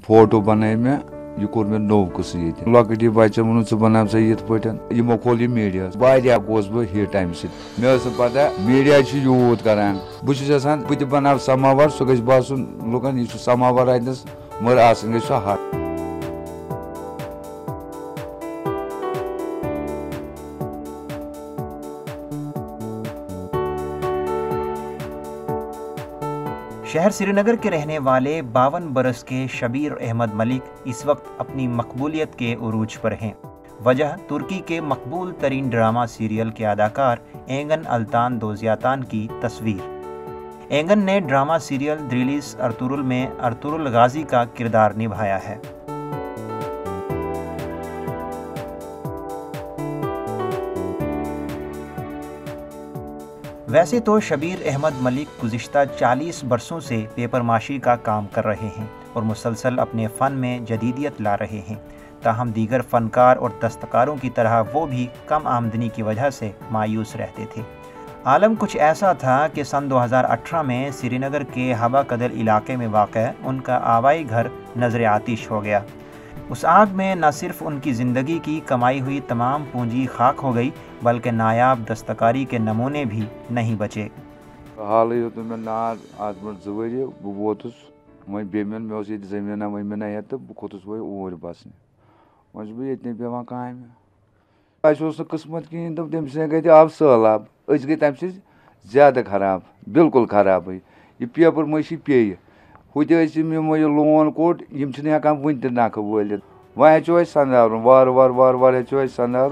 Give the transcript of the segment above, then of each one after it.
Photo बनाए में यह कोर मे नौ कस ये लकट बच्चन वो ज बना सा ये पो खोल मीडिया वाया गोस बह हिट अम मे पता मीडिया यूत करान बहुत बह बना समावर सह गई बासन लुकन यह समावर अतनस मगर आसन गई सह हट। शहर श्रीनगर के रहने वाले 52 बरस के शबीर अहमद मलिक इस वक्त अपनी मकबूलियत के उरूज पर हैं। वजह तुर्की के मकबूल तरीन ड्रामा सीरियल के अदाकार एंगन अल्तान दोजियातान की तस्वीर। एंगन ने ड्रामा सीरियल द्रिलिस अर्तुरुल में अर्तुरुल गाजी का किरदार निभाया है। वैसे तो शबीर अहमद मलिक गुज़िश्ता 40 बरसों से पेपर माशी का काम कर रहे हैं और मुसलसल अपने फ़न में जदीदियत ला रहे हैं। ताहम दीगर फ़नकार और दस्तकारों की तरह वो भी कम आमदनी की वजह से मायूस रहते थे। आलम कुछ ऐसा था कि सन 2018 में श्रीनगर के हवा कदल इलाके में वाक़ उनका आबाई घर नज़र आतिश हो गया। उस आग में न सिर्फ उनकी ज़िंदगी की कमाई हुई तमाम पूंजी खाक हो गई बल्कि नायाब दस्तकारी के नमूने भी नहीं बचे। हाल ही मे नार आज ब्रो 2 वरी बह वोतुस वो बेमिन मे ये जमीन वमीन ये तो बह खोतुस वो ऊर बसने वो बह ये पेवान काम अस किस्मत कहें तो तम गई आब सैलाब गई तम ज्यादा खराब बिल्कुल खराब यह पेपर माशी पे हुत यमो यह लोन कोट यम हेकान वन नख वलित वो संदार वार वार वार वार हे संदार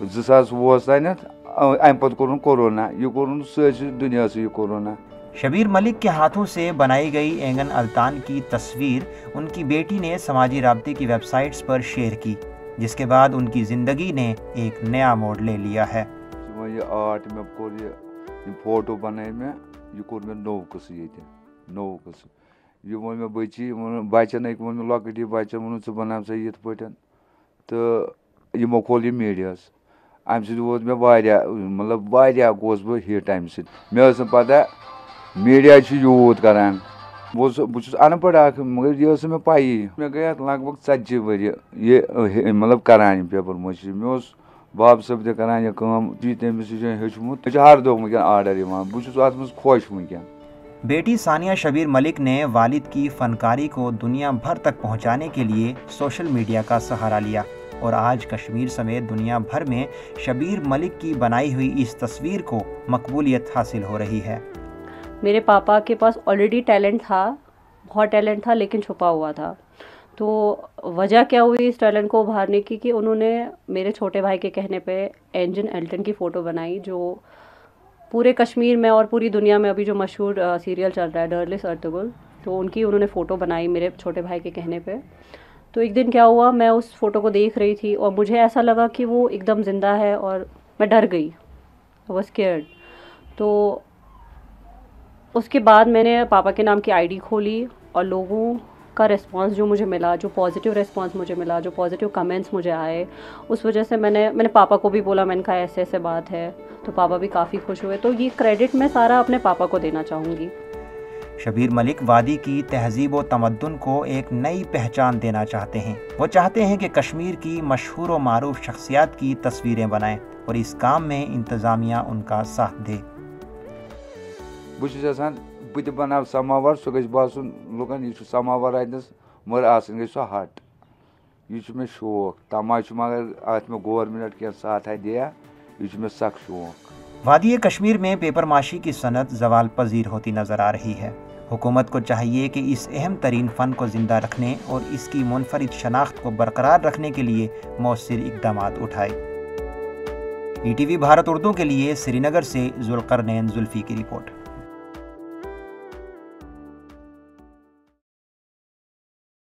2020 तान अम पे कोरोना यह कोरोना सारी दुनिया से यह कोरोना। शबीर मलिक के हाथों से बनाई गई एंगन अल्तान की तस्वीर उनकी बेटी ने समाजी राब्ते की वेबसाइट्स पर शेयर की, जिसके बाद उनकी ज़िंदगी ने एक नया मोड़ ले लिया है। यह आर्ट में कोर ये फोटो बनाए में यह कोर मे नौ कस ये नौ कस यह वो मे बची बच्चन वो मे लकट बच्चन वो ज बना सा ये तो यमो खोल मीडिया अम वो मे मतलब वाया गोस बह हिट अम मे पता मीडिया यूत करान बहुत अनपढ़ मगर यह मे पाई मे गई लगभग 40 वरी ये मतलब करान पेपर माशी मे बाब सब करान कम तमिस हेचमुत हर दो वह आर्डर बहुत मज खुश वह। बेटी सानिया शबीर मलिक ने वालिद की फ़नकारी को दुनिया भर तक पहुंचाने के लिए सोशल मीडिया का सहारा लिया और आज कश्मीर समेत दुनिया भर में शबीर मलिक की बनाई हुई इस तस्वीर को मकबूलियत हासिल हो रही है। मेरे पापा के पास ऑलरेडी टैलेंट था, बहुत टैलेंट था, लेकिन छुपा हुआ था। तो वजह क्या हुई इस टैलेंट को उभारने की कि उन्होंने मेरे छोटे भाई के कहने पे एंजन एल्टन की फ़ोटो बनाई, जो पूरे कश्मीर में और पूरी दुनिया में अभी जो मशहूर सीरियल चल रहा है द्रिलिस अर्तुगरुल, तो उनकी उन्होंने फ़ोटो बनाई मेरे छोटे भाई के कहने पे। तो एक दिन क्या हुआ, मैं उस फ़ोटो को देख रही थी और मुझे ऐसा लगा कि वो एकदम ज़िंदा है और मैं डर गई, आई वाज स्कैर्ड। तो उसके बाद मैंने पापा के नाम की आईडी खोली और लोगों का रिस्पांस जो मुझे मिला, जो पॉजिटिव रिस्पांस मुझे मिला, जो पॉजिटिव कमेंट्स मुझे आए, उस वजह से मैंने पापा को भी बोला, मैंने कहा ऐसे ऐसे बात है, तो पापा भी काफ़ी खुश हुए। तो ये क्रेडिट मैं सारा अपने पापा को देना चाहूँगी। शबीर मलिक वादी की तहजीब व तमद्दुन को एक नई पहचान देना चाहते हैं। वो चाहते हैं कि कश्मीर की मशहूर व मारूफ शख्सियात की तस्वीरें बनाएं और इस काम में इंतज़ामिया उनका साथ दे। बह बना समावर सह गई बासन लुकन यह समावर अतनस मगर आसन गई सह हट। यह मे शौक तमा मगर अत मे गवर्नमेंट क्या साथ दिया, यह मे सख्त शौक। वादी कश्मीर में पेपर माशी की सनत ज़वाल पजीर होती नज़र आ रही है। हुकूमत को चाहिए कि इस अहम तरीन फ़न को ज़िंदा रखने और इसकी मुनफरिद शनाख्त को बरकरार रखने के लिए मौसर इक़दाम उठाए। ETV भारत उर्दू के लिए श्रीनगर से ज़ुल्क़रनैन ज़ुल्फ़ी की रिपोर्ट।